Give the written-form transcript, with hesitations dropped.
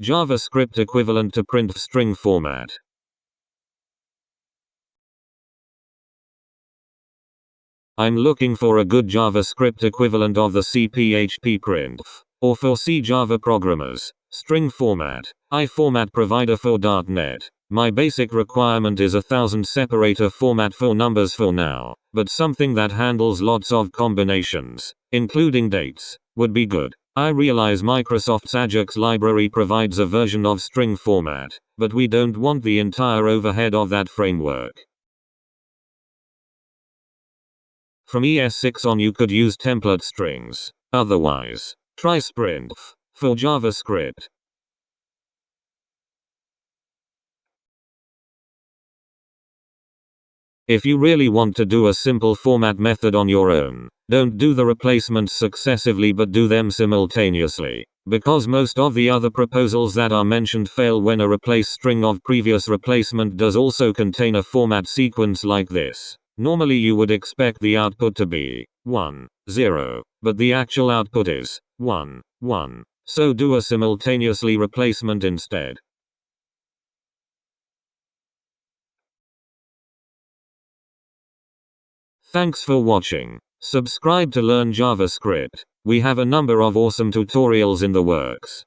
JavaScript equivalent to printf string format. I'm looking for a good JavaScript equivalent of the C/PHP printf, or for C Java programmers, string format. I format provider for .NET. My basic requirement is 1000 separator format for numbers for now, but something that handles lots of combinations, including dates, would be good. I realize Microsoft's Ajax library provides a version of string format, but we don't want the entire overhead of that framework. From ES6 on you could use template strings. Otherwise, try printf for JavaScript. If you really want to do a simple format method on your own, don't do the replacements successively but do them simultaneously, because most of the other proposals that are mentioned fail when a replace string of previous replacement does also contain a format sequence like this. Normally you would expect the output to be 1, 0, but the actual output is 1, 1. So do a simultaneously replacement instead. Thanks for watching. Subscribe to learn JavaScript. We have a number of awesome tutorials in the works.